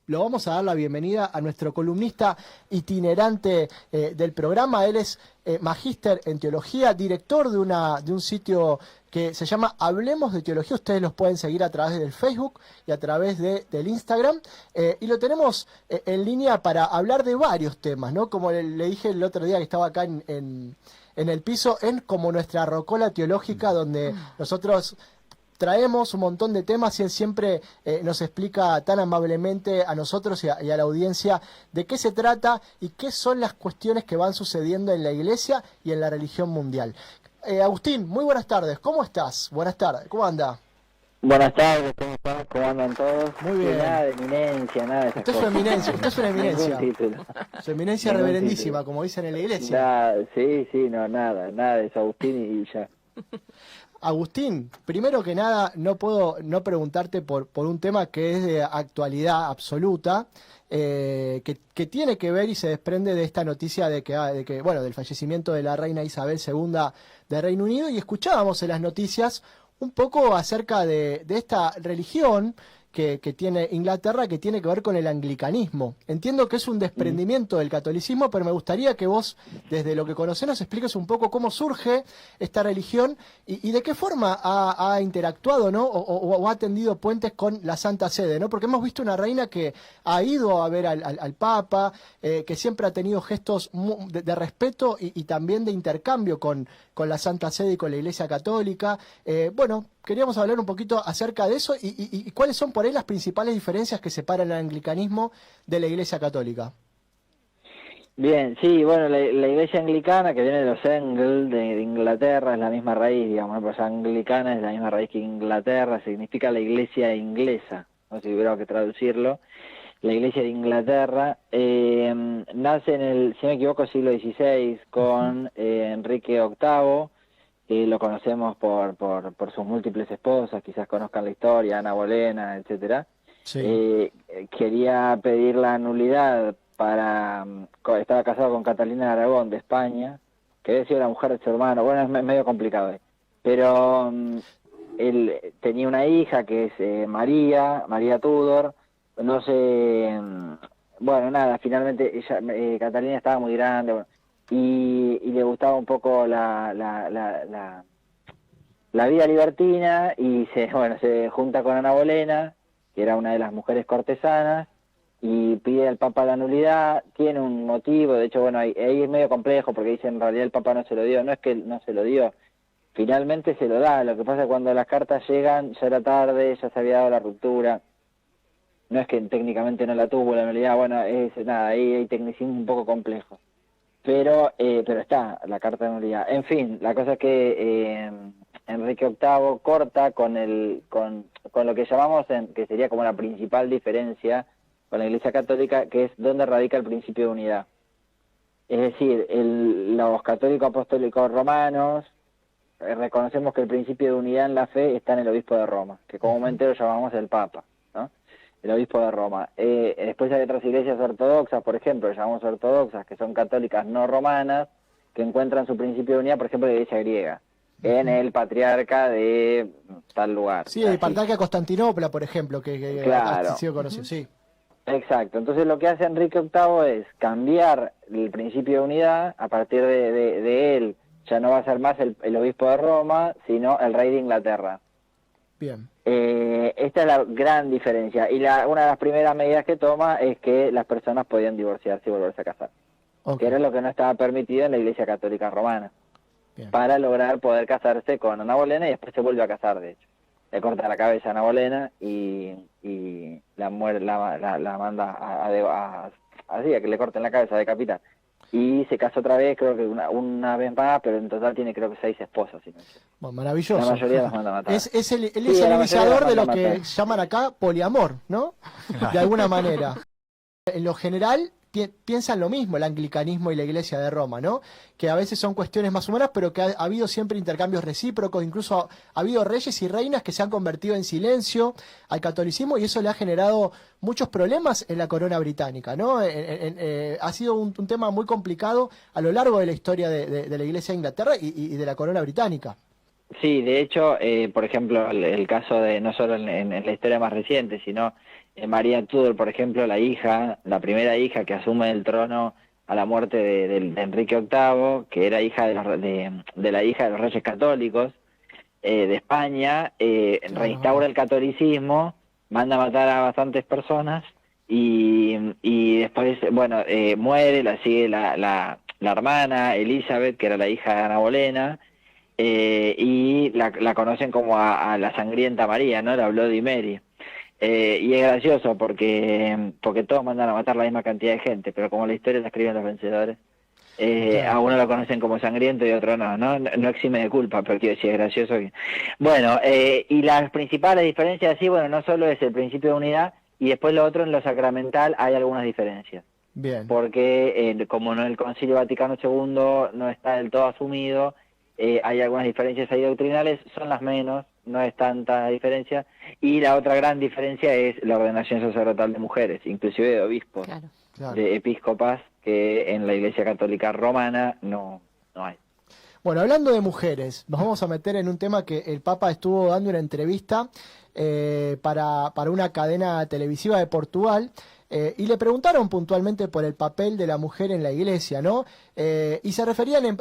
lo vamos a dar la bienvenida a nuestro columnista itinerante del programa. Él es magíster en teología, director de un sitio que se llama Hablemos de Teología. Ustedes los pueden seguir a través del Facebook y a través del Instagram. Y lo tenemos en línea para hablar de varios temas, ¿no? Como le dije el otro día que estaba acá en el piso, es como nuestra rocola teológica, donde nosotros traemos un montón de temas y él siempre nos explica tan amablemente a nosotros y a la audiencia de qué se trata y qué son las cuestiones que van sucediendo en la Iglesia y en la religión mundial. Agustín, muy buenas tardes. ¿Cómo estás? Buenas tardes. ¿Cómo anda? Buenas tardes, ¿cómo están? ¿Cómo andan todos? Muy bien. Nada de eminencia, nada de esas Usted es su cosas. eminencia, usted es una eminencia. Ningún título. Su eminencia Ningún reverendísima, título. como dicen en la Iglesia. Nada, sí, no, nada de eso, Agustín y ya. Agustín, primero que nada, no puedo no preguntarte por un tema que es de actualidad absoluta, que tiene que ver y se desprende de esta noticia de que, bueno, del fallecimiento de la reina Isabel II de Reino Unido, y escuchábamos en las noticias un poco acerca de esta religión que tiene Inglaterra, que tiene que ver con el anglicanismo. Entiendo que es un desprendimiento del catolicismo, pero me gustaría que vos, desde lo que conocés, nos expliques un poco cómo surge esta religión y de qué forma ha interactuado, ¿no? O ha tendido puentes con la Santa Sede, ¿no? Porque hemos visto una reina que ha ido a ver al Papa, que siempre ha tenido gestos de respeto y también de intercambio con la Santa Sede y con la Iglesia Católica. Bueno, queríamos hablar un poquito acerca de eso y cuáles son por ahí las principales diferencias que separan el anglicanismo de la Iglesia Católica. Bien, sí, bueno, la iglesia anglicana, que viene de los Angles, de Inglaterra, es la misma raíz, digamos, ¿no? Pues anglicana es la misma raíz que Inglaterra, significa la iglesia inglesa, no sé si hubiera que traducirlo. La iglesia de Inglaterra nace en el, si no me equivoco, siglo XVI con Enrique VIII, que lo conocemos por sus múltiples esposas, quizás conozcan la historia, Ana Bolena, etcétera. Sí. Quería pedir la nulidad estaba casado con Catalina de Aragón de España, que había sido la mujer de su hermano. Bueno, es medio complicado, pero él tenía una hija que es María Tudor. No sé, bueno, nada, finalmente Catalina estaba muy grande, bueno, y le gustaba un poco la vida libertina, y se junta con Ana Bolena, que era una de las mujeres cortesanas, y pide al Papa la nulidad. Tiene un motivo, de hecho, bueno, ahí es medio complejo, porque dice en realidad el Papa no se lo dio. No es que no se lo dio, finalmente se lo da. Lo que pasa es que cuando las cartas llegan ya era tarde, ya se había dado la ruptura. No es que técnicamente no la tuvo la nulidad, bueno, nada, ahí hay tecnicismo un poco complejo. Pero está la carta de nulidad. En fin, la cosa es que Enrique VIII corta con lo que llamamos, que sería como la principal diferencia con la Iglesia Católica, que es donde radica el principio de unidad. Es decir, los católicos apostólicos romanos reconocemos que el principio de unidad en la fe está en el obispo de Roma, que comúnmente lo llamamos el Papa, ¿no? El obispo de Roma. Después hay otras iglesias ortodoxas, por ejemplo, lo llamamos ortodoxas, que son católicas no romanas, que encuentran su principio de unidad, por ejemplo, en la iglesia griega, en el patriarca de tal lugar. Sí, el patriarca de Constantinopla, por ejemplo, que claro, ha sido conocido, sí. Exacto. Entonces lo que hace Enrique VIII es cambiar el principio de unidad. A partir de él ya no va a ser más el obispo de Roma, sino el rey de Inglaterra. Bien. Esta es la gran diferencia, y una de las primeras medidas que toma es que las personas podían divorciarse y volverse a casar, que era lo que no estaba permitido en la Iglesia Católica Romana. Bien. Para lograr poder casarse con Ana Bolena, y después se vuelve a casar, de hecho. Le corta la cabeza a Ana Bolena y la manda a que le corten la cabeza, a decapitar. Y se casa otra vez, creo que una vez más, pero en total tiene creo que 6 esposas. Si no. Bueno, maravilloso. La mayoría las manda a matar. Él es el iniciador de lo que llaman acá poliamor, ¿no? De alguna manera. En lo general piensan lo mismo el anglicanismo y la Iglesia de Roma, ¿no? Que a veces son cuestiones más humanas, pero que ha habido siempre intercambios recíprocos, incluso ha habido reyes y reinas que se han convertido en silencio al catolicismo, y eso le ha generado muchos problemas en la corona británica, ¿no? Ha sido un tema muy complicado a lo largo de la historia de la Iglesia de Inglaterra y de la corona británica. Sí, de hecho, por ejemplo, el caso de, no solo en la historia más reciente, sino María Tudor, por ejemplo, la primera hija que asume el trono a la muerte de Enrique VIII, que era hija de la hija de los reyes católicos de España, reinstaura el catolicismo, manda a matar a bastantes personas y después, bueno, muere, la sigue la hermana Elizabeth, que era la hija de Ana Bolena, y la conocen como a la sangrienta María, ¿no? La Bloody Mary. Y es gracioso porque todos mandan a matar la misma cantidad de gente, pero como la historia la escriben los vencedores, a uno lo conocen como sangriento y a otro no exime de culpa, pero quiero decir, es gracioso. Bueno, y las principales diferencias, sí, bueno, no solo es el principio de unidad, y después lo otro, en lo sacramental hay algunas diferencias. Bien. Porque como en el Concilio Vaticano II no está del todo asumido, hay algunas diferencias ahí doctrinales, son las menos, no es tanta diferencia, y la otra gran diferencia es la ordenación sacerdotal de mujeres, inclusive de obispos, de episcopas, que en la Iglesia Católica Romana no hay. Bueno, hablando de mujeres, nos vamos a meter en un tema que el Papa estuvo dando una entrevista para una cadena televisiva de Portugal, y le preguntaron puntualmente por el papel de la mujer en la Iglesia, ¿no? Y se referían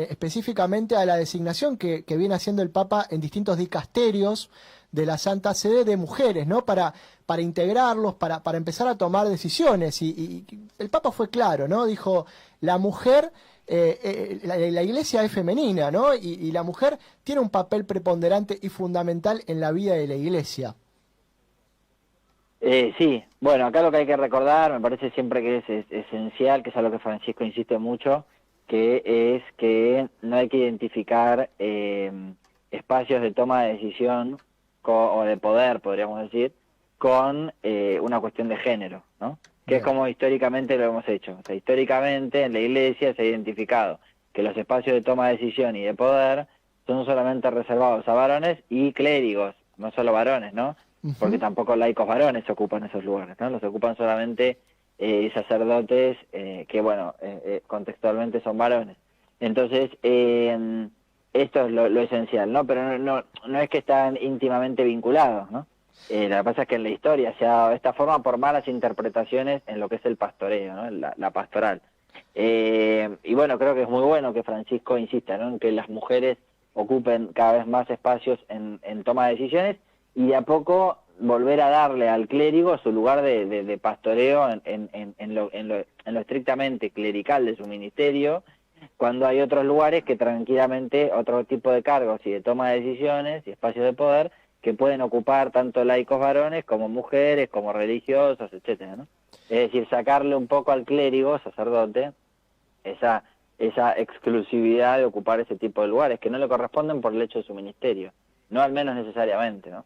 específicamente a la designación que viene haciendo el Papa en distintos dicasterios de la Santa Sede de mujeres, ¿no? Para integrarlos, para empezar a tomar decisiones. Y el Papa fue claro, ¿no? Dijo, la mujer... la Iglesia es femenina, ¿no? Y la mujer tiene un papel preponderante y fundamental en la vida de la Iglesia. Sí, bueno, acá lo que hay que recordar, me parece siempre que es esencial, que es algo que Francisco insiste mucho, que es que no hay que identificar espacios de toma de decisión o de poder, podríamos decir, con una cuestión de género, ¿no? Que es como históricamente lo hemos hecho. O sea, históricamente en la Iglesia se ha identificado que los espacios de toma de decisión y de poder son solamente reservados a varones y clérigos, no solo varones, ¿no? Porque tampoco laicos varones ocupan esos lugares, ¿no? Los ocupan solamente sacerdotes que, bueno, contextualmente son varones. Entonces, esto es lo esencial, ¿no? Pero no es que están íntimamente vinculados, ¿no? Lo que pasa es que en la historia se ha dado de esta forma por malas interpretaciones en lo que es el pastoreo, ¿no? La pastoral. Y bueno, creo que es muy bueno que Francisco insista, ¿no? En que las mujeres ocupen cada vez más espacios en toma de decisiones y de a poco volver a darle al clérigo su lugar de pastoreo en lo estrictamente clerical de su ministerio, cuando hay otros lugares que tranquilamente, otro tipo de cargos y de toma de decisiones y espacios de poder que pueden ocupar tanto laicos varones como mujeres, como religiosos, etcétera, ¿no? Es decir, sacarle un poco al clérigo, sacerdote, esa exclusividad de ocupar ese tipo de lugares que no le corresponden por el hecho de su ministerio, no al menos necesariamente, ¿no?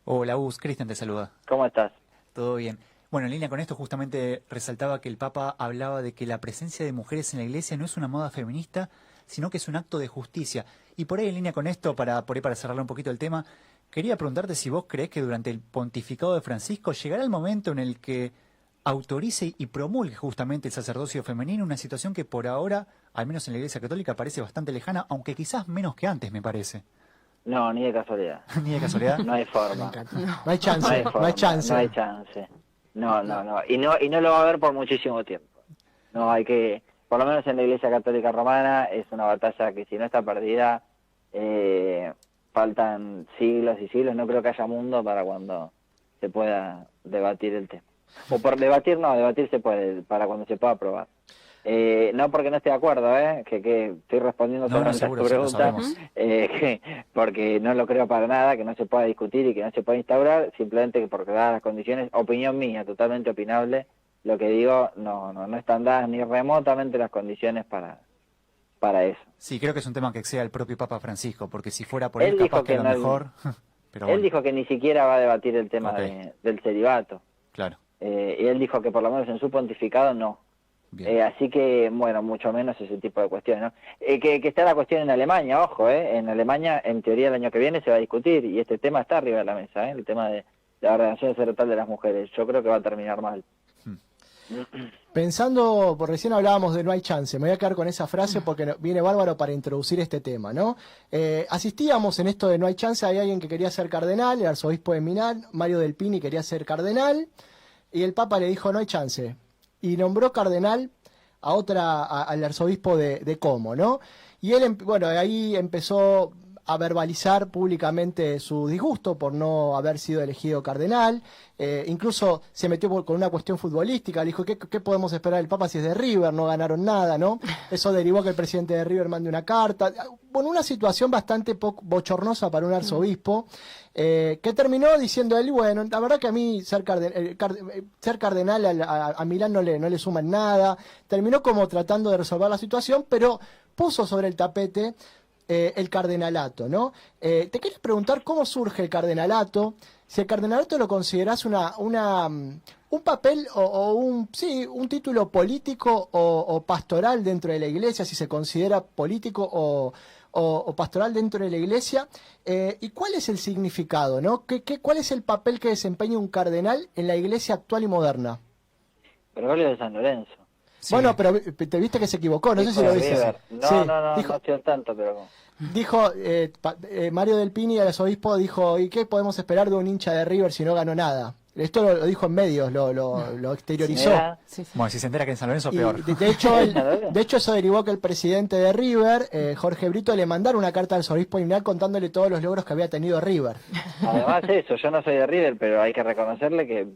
Hola, Gus, Cristian te saluda. ¿Cómo estás? Todo bien. Bueno, en línea con esto justamente resaltaba que el Papa hablaba de que la presencia de mujeres en la Iglesia no es una moda feminista, sino que es un acto de justicia. Y por ahí en línea con esto, para cerrarle un poquito el tema, quería preguntarte si vos creés que durante el pontificado de Francisco llegará el momento en el que autorice y promulgue justamente el sacerdocio femenino, una situación que por ahora, al menos en la Iglesia Católica, parece bastante lejana, aunque quizás menos que antes, me parece. No, ni de casualidad. ¿Ni de casualidad? No hay forma. No hay chance, no hay chance. No hay chance. No. Y no lo va a haber por muchísimo tiempo. No, hay que, por lo menos en la Iglesia Católica Romana, es una batalla que si no está perdida, faltan siglos y siglos. No creo que haya mundo para cuando se pueda debatir el tema. O por debatir se puede, para cuando se pueda aprobar. No porque no esté de acuerdo, que estoy respondiendo solamente a tu pregunta, porque no lo creo para nada, que no se pueda discutir y que no se pueda instaurar, simplemente porque dadas las condiciones, opinión mía, totalmente opinable, lo que digo, no están dadas ni remotamente las condiciones para eso. Sí, creo que es un tema que excede al propio Papa Francisco, porque si fuera por él dijo capaz que a lo mejor... Pero él bueno. dijo que ni siquiera va a debatir el tema del celibato. Claro. Y él dijo que por lo menos en su pontificado no. Así que, bueno, mucho menos ese tipo de cuestiones, ¿no? Que está la cuestión en Alemania, ojo, en Alemania, en teoría el año que viene se va a discutir, y este tema está arriba de la mesa, el tema de la ordenación sacerdotal de las mujeres. Yo creo que va a terminar mal. Pensando, por recién hablábamos de no hay chance, me voy a quedar con esa frase porque viene bárbaro para introducir este tema, ¿no? Asistíamos en esto de no hay chance, hay alguien que quería ser cardenal, el arzobispo de Milán, Mario Del Pini quería ser cardenal, y el Papa le dijo no hay chance, y nombró cardenal al arzobispo de Como, ¿no? Y él, bueno, ahí empezó a verbalizar públicamente su disgusto por no haber sido elegido cardenal, incluso se metió con una cuestión futbolística, le dijo, ¿qué podemos esperar del Papa si es de River? No ganaron nada, ¿no? Eso derivó que el presidente de River mande una carta, bueno, una situación bastante bochornosa para un arzobispo, que terminó diciendo él, bueno, la verdad que a mí ser cardenal a Milán no le suma en nada, terminó como tratando de resolver la situación, pero puso sobre el tapete el cardenalato, ¿no? Te quería preguntar cómo surge el cardenalato, si el cardenalato lo considerás un papel un título político o pastoral dentro de la Iglesia, si se considera político o pastoral dentro de la Iglesia, y cuál es el significado, ¿no? ¿Cuál es el papel que desempeña un cardenal en la Iglesia actual y moderna? Prologio de San Lorenzo. Sí. Bueno, pero te viste que se equivocó, no sé si lo viste. No, sí, no dijo, no estoy al tanto, pero... Dijo, Mario Del Pini, el arzobispo, dijo, ¿y qué podemos esperar de un hincha de River si no ganó nada? Esto lo dijo en medios, lo exteriorizó. Sí. Bueno, si se entera que en San Lorenzo, peor. De hecho, eso derivó que el presidente de River, Jorge Brito, le mandara una carta al arzobispo de Milán contándole todos los logros que había tenido River. Además eso, yo no soy de River, pero hay que reconocerle que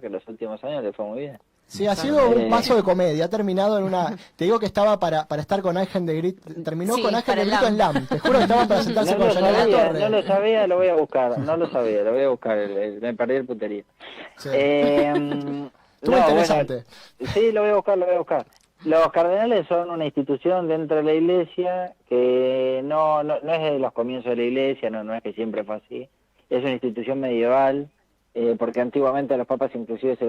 los últimos años le fue muy bien. Sí, ha sido un paso de comedia, ha terminado en una... Te digo que estaba para estar con Ángel de Grito, terminó con Ángel de Grito en LAM, te juro que estaba para sentarse con Janela Torre. No lo sabía, lo voy a buscar, lo voy a buscar, me perdí el puterío. Sí. Estuvo interesante. Bueno, sí, lo voy a buscar. Los cardenales son una institución dentro de la Iglesia que no es de los comienzos de la Iglesia, no es que siempre fue así, es una institución medieval. Porque antiguamente a los papas inclusive se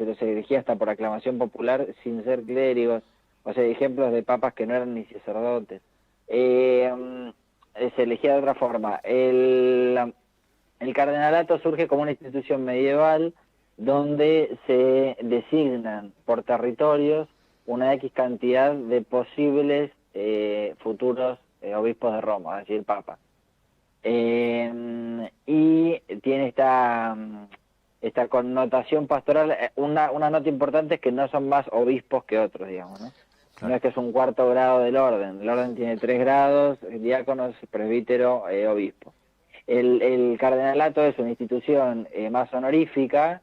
los elegía hasta por aclamación popular sin ser clérigos, o sea, ejemplos de papas que no eran ni sacerdotes. Se elegía de otra forma. El cardenalato surge como una institución medieval donde se designan por territorios una X cantidad de posibles futuros obispos de Roma, es decir, papas. Y tiene esta connotación pastoral. Una nota importante es que no son más obispos que otros, digamos, ¿no? Claro. No es que es un cuarto grado del orden. El orden tiene 3 grados: diáconos, presbítero, obispo. El cardenalato es una institución más honorífica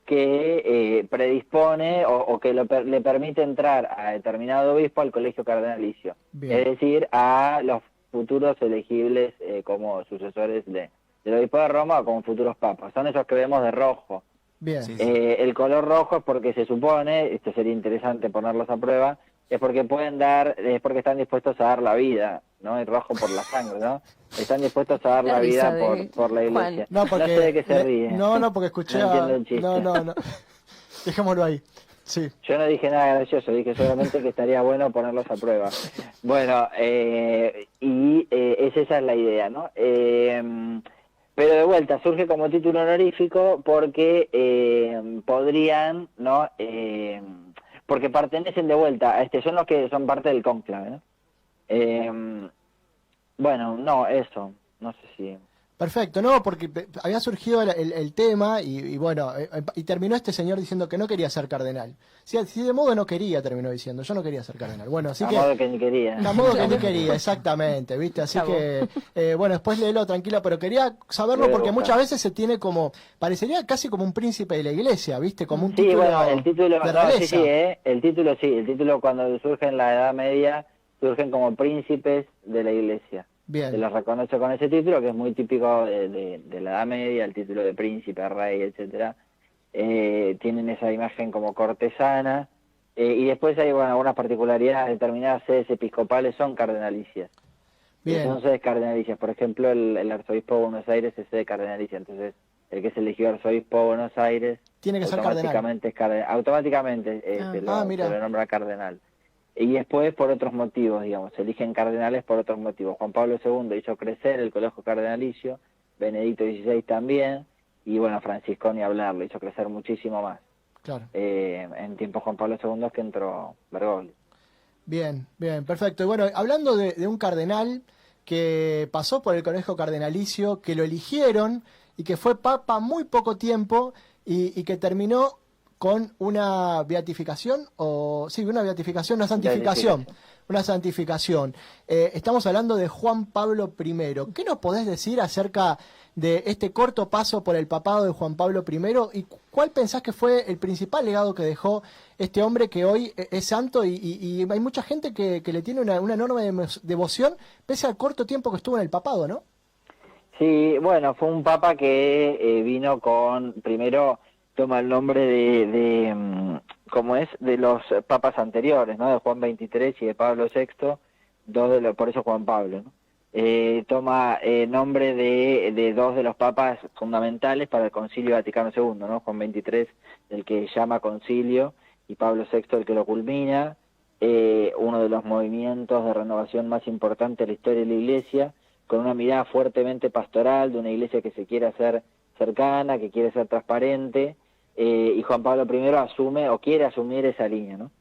que predispone o que le permite entrar a determinado obispo al colegio cardenalicio. Bien. Es decir, a los futuros elegibles como sucesores del obispo de Roma o como futuros papas. Son esos que vemos de rojo. Bien. El color rojo es porque se supone, esto sería interesante ponerlos a prueba, es porque están dispuestos a dar la vida, ¿no? El rojo por la sangre, ¿no? Están dispuestos a dar la vida por la Iglesia. No, porque, no sé de qué se ríe. No, porque escuché no entiendo el chiste. No. Dejémoslo ahí. Sí. Yo no dije nada gracioso, dije solamente que estaría bueno ponerlos a prueba. Bueno, esa es la idea, ¿no? Pero de vuelta, surge como título honorífico porque podrían, ¿no? Porque pertenecen de vuelta a son los que son parte del cónclave, ¿no? Bueno, no, eso, no sé si... Perfecto, no, porque había surgido el tema y bueno, y terminó este señor diciendo que no quería ser cardenal. Si de modo no quería, terminó diciendo, yo no quería ser cardenal. Bueno, así que... A modo que ni quería. A modo que ni quería, exactamente, ¿viste? Así que, bueno, después léelo tranquilo, pero quería saberlo porque muchas veces se tiene como, parecería casi como un príncipe de la Iglesia, ¿viste? Como un título el título de realeza. El título cuando surge en la Edad Media, surgen como príncipes de la Iglesia. Bien. Se los reconoce con ese título, que es muy típico de la Edad Media, el título de príncipe, rey, etcétera. Tienen esa imagen como cortesana, y después hay algunas particularidades. Determinadas sedes episcopales son cardenalicias. Bien. Son sedes cardenalicias. Por ejemplo, el arzobispo de Buenos Aires es sede cardenalicia. Entonces, el que es elegido arzobispo de Buenos Aires tiene que ser cardenal. Automáticamente se le nombra cardenal. Y después por otros motivos, digamos, se eligen cardenales por otros motivos. Juan Pablo II hizo crecer el colegio cardenalicio, Benedicto XVI también, y bueno, Francisco ni hablar, lo hizo crecer muchísimo más. Claro. En tiempo Juan Pablo II es que entró Bergoglio. Bien, bien, perfecto. Y bueno, hablando de un cardenal que pasó por el colegio cardenalicio, que lo eligieron y que fue papa muy poco tiempo y que terminó con una beatificación, o sí, una beatificación, una santificación. Una santificación. Estamos hablando de Juan Pablo I. ¿Qué nos podés decir acerca de este corto paso por el papado de Juan Pablo I? ¿Y cuál pensás que fue el principal legado que dejó este hombre que hoy es santo y hay mucha gente que le tiene una enorme devoción pese al corto tiempo que estuvo en el papado, ¿no? Sí, bueno, fue un papa que vino con, primero toma el nombre ¿cómo es? De los papas anteriores, ¿no? De Juan XXIII y de Pablo VI, por eso Juan Pablo, ¿no? Toma nombre de dos de los papas fundamentales para el Concilio Vaticano II, ¿no? Juan XXIII, el que llama concilio, y Pablo VI, el que lo culmina, uno de los movimientos de renovación más importantes de la historia de la Iglesia, con una mirada fuertemente pastoral, de una Iglesia que se quiere hacer cercana, que quiere ser transparente, y Juan Pablo I asume o quiere asumir esa línea, ¿no?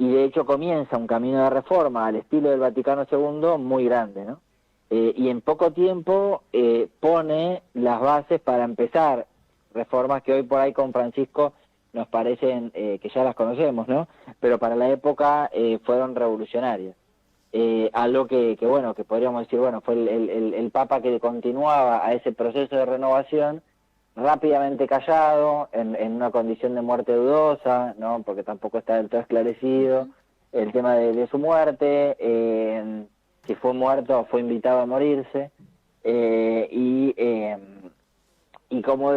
Y de hecho comienza un camino de reforma al estilo del Vaticano II muy grande, ¿no? Y en poco tiempo pone las bases para empezar reformas que hoy por ahí con Francisco nos parecen que ya las conocemos, ¿no? Pero para la época fueron revolucionarias. Algo que bueno, que podríamos decir, bueno, fue el Papa que continuaba a ese proceso de renovación, rápidamente callado, en una condición de muerte dudosa, ¿no? Porque tampoco está del todo esclarecido el tema de su muerte, si fue muerto o fue invitado a morirse, y como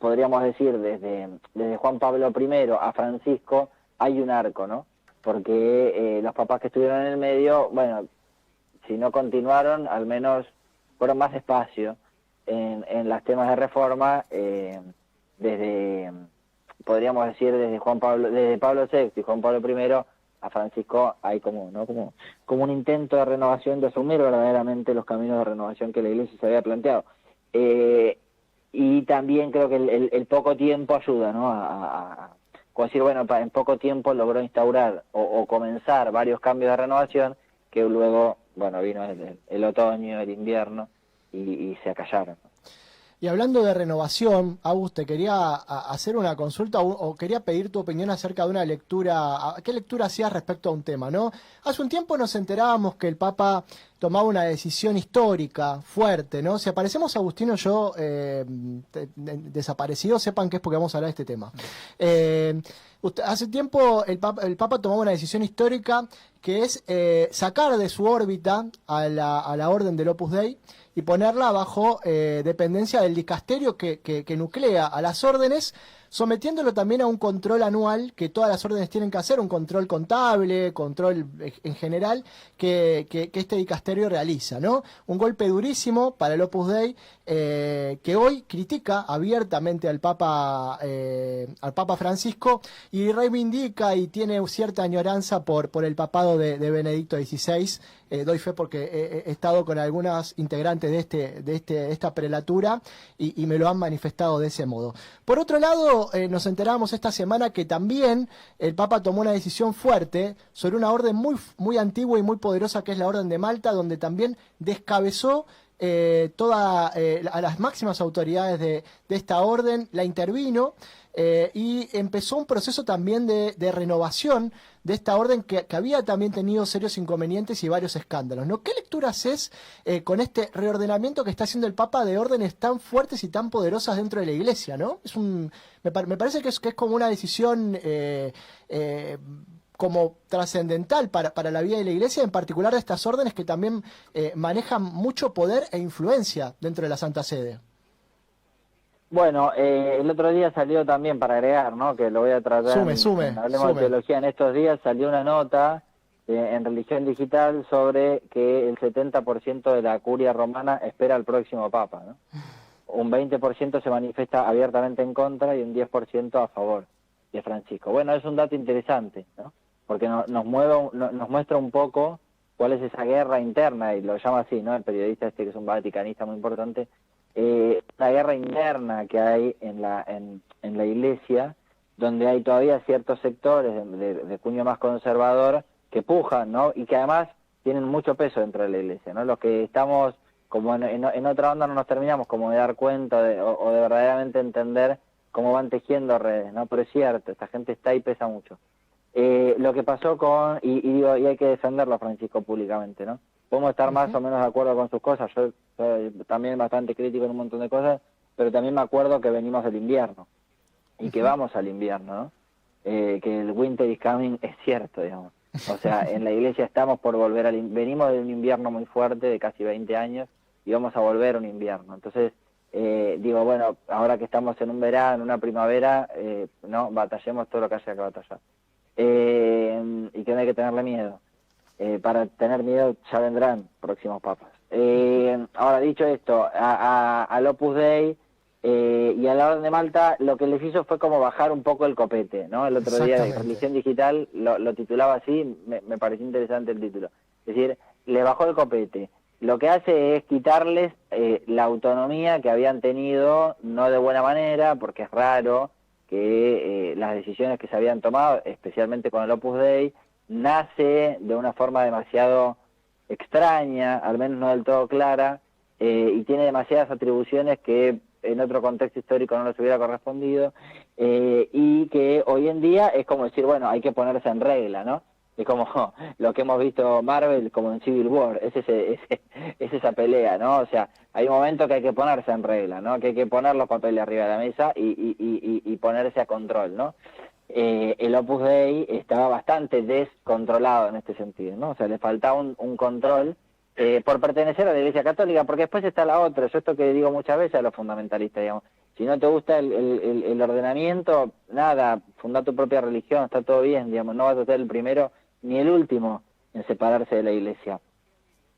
podríamos decir, desde Juan Pablo I a Francisco hay un arco, ¿no? Porque los papás que estuvieron en el medio, bueno, si no continuaron, al menos fueron más despacio en los temas de reforma, podríamos decir, desde Pablo VI y Juan Pablo I a Francisco hay como un intento de renovación, de asumir verdaderamente los caminos de renovación que la Iglesia se había planteado. Y también creo que el poco tiempo ayuda, ¿no? Como decir, bueno, en poco tiempo logró instaurar o comenzar varios cambios de renovación que luego, bueno, vino el otoño, el invierno y se acallaron. Y hablando de renovación, Agus, te quería hacer una consulta o quería pedir tu opinión acerca de una lectura. ¿Qué lectura hacías respecto a un tema, no? Hace un tiempo nos enterábamos que el Papa tomaba una decisión histórica, fuerte, ¿no? Si aparecemos Agustín o yo desaparecidos, sepan que es porque vamos a hablar de este tema. Hace tiempo el Papa tomaba una decisión histórica que es sacar de su órbita a la Orden del Opus Dei y ponerla bajo dependencia del dicasterio que nuclea a las órdenes, sometiéndolo también a un control anual que todas las órdenes tienen que hacer, un control contable, control en general, que este dicasterio realiza, ¿no? Un golpe durísimo para el Opus Dei, que hoy critica abiertamente al Papa Francisco y reivindica y tiene cierta añoranza por el papado de Benedicto XVI. Doy fe porque he estado con algunas integrantes de esta prelatura y me lo han manifestado de ese modo. Por otro lado, nos enteramos esta semana que también el Papa tomó una decisión fuerte sobre una orden muy, muy antigua y muy poderosa que es la Orden de Malta, donde también descabezó a las máximas autoridades de esta orden, la intervino y empezó un proceso también de renovación de esta orden que había también tenido serios inconvenientes y varios escándalos, ¿no? ¿Qué lectura haces con este reordenamiento que está haciendo el Papa de órdenes tan fuertes y tan poderosas dentro de la Iglesia, ¿no? Me parece que es como una decisión como trascendental para la vida de la Iglesia, en particular de estas órdenes que también manejan mucho poder e influencia dentro de la Santa Sede. Bueno, el otro día salió también, para agregar, ¿no? Que lo voy a tratar, hablemos de teología, en estos días salió una nota en Religión Digital sobre que el 70% de la curia romana espera al próximo Papa, ¿no? Un 20% se manifiesta abiertamente en contra y un 10% a favor de Francisco. Bueno, es un dato interesante, ¿no? Porque nos muestra un poco cuál es esa guerra interna, y lo llama así, ¿no? El periodista que es un vaticanista muy importante, una guerra interna que hay en la Iglesia, donde hay todavía ciertos sectores de cuño más conservador que pujan, ¿no? Y que además tienen mucho peso dentro de la Iglesia, ¿no? Los que estamos como en otra onda no nos terminamos como de dar cuenta o de verdaderamente entender cómo van tejiendo redes, ¿no? Pero es cierto, esta gente está y pesa mucho. Lo que pasó y hay que defenderlo, Francisco, públicamente, ¿no? Podemos estar más o menos de acuerdo con sus cosas, yo soy también bastante crítico en un montón de cosas, pero también me acuerdo que venimos del invierno, y que vamos al invierno, ¿no? Que el winter is coming es cierto, digamos. O sea, en la Iglesia estamos por volver venimos de un invierno muy fuerte de casi 20 años y vamos a volver a un invierno. Entonces, digo, bueno, ahora que estamos en un verano, en una primavera, no, batallemos todo lo que haya que batallar. Y que no hay que tenerle miedo. Para tener miedo ya vendrán próximos papas. Ahora, dicho esto, al Opus Dei y a la Orden de Malta lo que les hizo fue como bajar un poco el copete, ¿no? El otro día de Religión Digital lo titulaba así, me pareció interesante el título. Es decir, le bajó el copete. Lo que hace es quitarles la autonomía que habían tenido, no de buena manera, porque es raro que las decisiones que se habían tomado, especialmente con el Opus Dei, nace de una forma demasiado extraña, al menos no del todo clara, y tiene demasiadas atribuciones que en otro contexto histórico no les hubiera correspondido, y que hoy en día es como decir, bueno, hay que ponerse en regla, ¿no? Es como lo que hemos visto Marvel como en Civil War, es esa pelea, ¿no? O sea, hay un momento que hay que ponerse en regla, ¿no? Que hay que poner los papeles arriba de la mesa y ponerse a control, ¿no? El Opus Dei estaba bastante descontrolado en este sentido, ¿no? O sea, le faltaba un control por pertenecer a la Iglesia Católica, porque después está la otra, yo esto que digo muchas veces a los fundamentalistas, digamos, si no te gusta el ordenamiento, nada, funda tu propia religión, está todo bien, digamos, no vas a ser el primero ni el último en separarse de la Iglesia.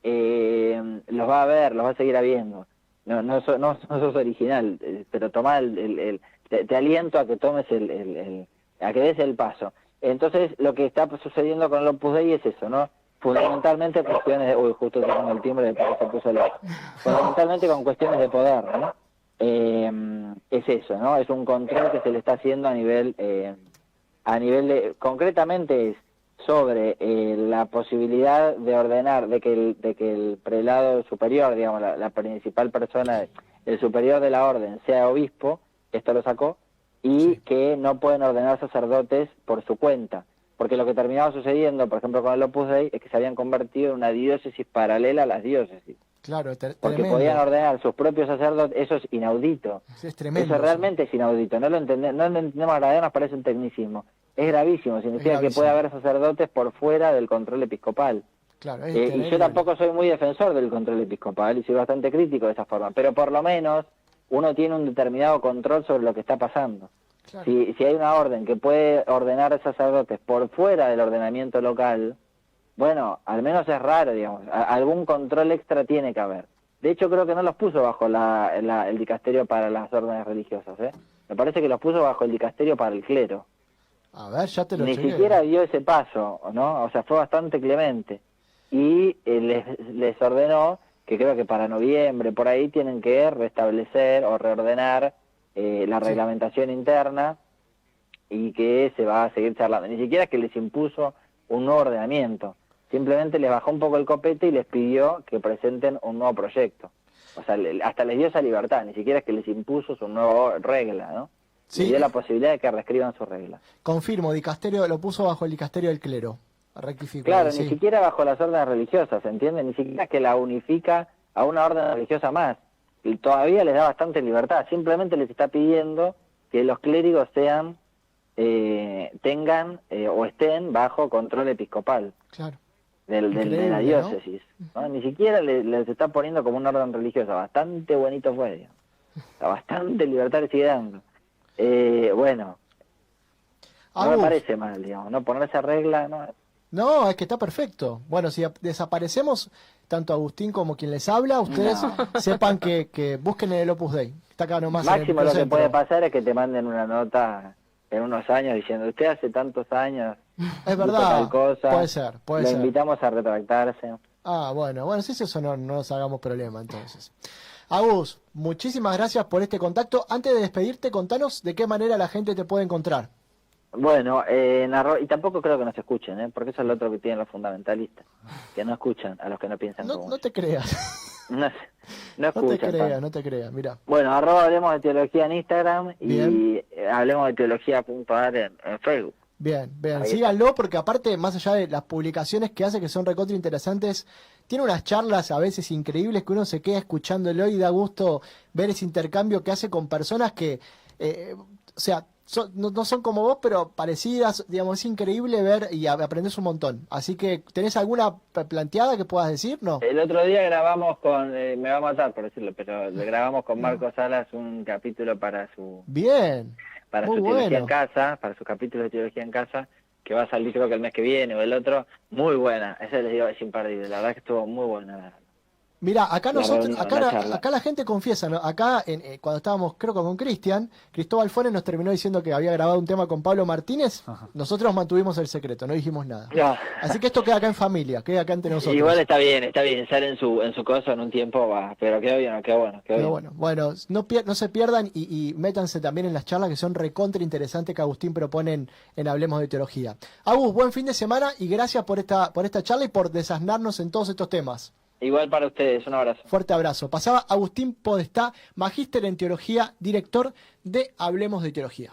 Los va a ver, los va a seguir habiendo. No sos original, pero toma te aliento a que tomes a que des el paso. Entonces, lo que está sucediendo con el Opus Dei es eso, ¿no? Fundamentalmente cuestiones de... Uy, justo tengo el timbre, se puso fundamentalmente con cuestiones de poder, ¿no? Es eso, ¿no? Es un control que se le está haciendo a nivel de... Concretamente es sobre la posibilidad de ordenar, de que el prelado superior, digamos, la principal persona, el superior de la orden, sea obispo, esto lo sacó, y que no pueden ordenar sacerdotes por su cuenta. Porque lo que terminaba sucediendo, por ejemplo, con el Opus Dei, es que se habían convertido en una diócesis paralela a las diócesis. Claro, porque tremendo. Podían ordenar sus propios sacerdotes, eso es inaudito. Es tremendo. Eso realmente es inaudito, no lo entendemos gravedad, nos parece un tecnicismo. Es gravísimo, significa que puede haber sacerdotes por fuera del control episcopal. Claro, y yo tampoco soy muy defensor del control episcopal y soy bastante crítico de esa forma, pero por lo menos uno tiene un determinado control sobre lo que está pasando. Claro. Si hay una orden que puede ordenar sacerdotes por fuera del ordenamiento local, bueno, al menos es raro, digamos, algún control extra tiene que haber. De hecho, creo que no los puso bajo el dicasterio para las órdenes religiosas, ¿eh? Me parece que los puso bajo el dicasterio para el clero. A ver, ya te lo Ni chequeo. siquiera dio ese paso, ¿no? O sea, fue bastante clemente. Y les ordenó que creo que para noviembre, por ahí, tienen que restablecer o reordenar la reglamentación interna y que se va a seguir charlando. Ni siquiera es que les impuso un nuevo ordenamiento, simplemente les bajó un poco el copete y les pidió que presenten un nuevo proyecto. O sea, hasta les dio esa libertad, ni siquiera es que les impuso su nueva regla, ¿no? Sí. Les dio la posibilidad de que reescriban su regla. Confirmo, dicasterio lo puso bajo el dicasterio del clero. Rectifico. Claro, sí. Ni siquiera bajo las órdenes religiosas, ¿se entiende? Ni siquiera es que la unifica a una orden religiosa más. Y todavía les da bastante libertad, simplemente les está pidiendo que los clérigos tengan o estén bajo control episcopal. Claro. De la diócesis, ¿no? Ni siquiera les está poniendo como una orden religiosa. Bastante bonito fue, digamos. Bastante libertad le sigue dando. Bueno, no me parece mal, digamos, no ponerse regla, no. No, es que está perfecto. Bueno, si desaparecemos, tanto Agustín como quien les habla, ustedes sepan que busquen en el Opus Dei. Está acá nomás. Máximo lo que puede pasar es que te manden una nota en unos años diciendo, usted hace tantos años es verdad, tal cosa, puede ser. Lo invitamos a retractarse. Ah, bueno, si eso no nos hagamos problema entonces. Agus, muchísimas gracias por este contacto. Antes de despedirte, contanos de qué manera la gente te puede encontrar. Bueno, y tampoco creo que nos escuchen, porque eso es lo otro que tienen los fundamentalistas, que no escuchan a los que no piensan como No te creas. no, no No te escuchan. creas, no te creas, mira. Bueno, hablemos de teología en Instagram Bien. y hablemos de teología.ar en Facebook. Bien, bien, Ahí síganlo porque aparte, más allá de las publicaciones que hace, que son recontra interesantes, tiene unas charlas a veces increíbles que uno se queda escuchándolo y da gusto ver ese intercambio que hace con personas que, o sea, no son como vos, pero parecidas, digamos, es increíble ver y aprendes un montón. Así que, ¿tenés alguna planteada que puedas decir? ¿No? El otro día grabamos con, me va a matar por decirlo, pero le grabamos con Marco Salas un capítulo para su Bien, muy teología en bueno. casa, para sus capítulos de teología en casa, que va a salir creo que el mes que viene o el otro, muy buena, esa les digo, es imperdible, la verdad que estuvo muy buena. Mira, acá La nosotros, reunión, la charla. acá la gente confiesa, ¿no? Acá cuando estábamos, creo que con Cristian, Cristóbal Funes nos terminó diciendo que había grabado un tema con Pablo Martínez. Ajá. Nosotros mantuvimos el secreto, no dijimos nada. No. Así que esto queda acá en familia, queda acá entre nosotros. Igual está bien, sale en su cosa en un tiempo, va, pero quedó bien, quedó bueno, quedó Pero bien. bueno, no se pierdan y métanse también en las charlas que son recontra interesantes que Agustín propone en Hablemos de Teología. Agus, buen fin de semana y gracias por esta charla y por desasnarnos en todos estos temas. Igual para ustedes, un abrazo. Fuerte abrazo. Pasaba Agustín Podestá, magíster en teología, director de Hablemos de Teología.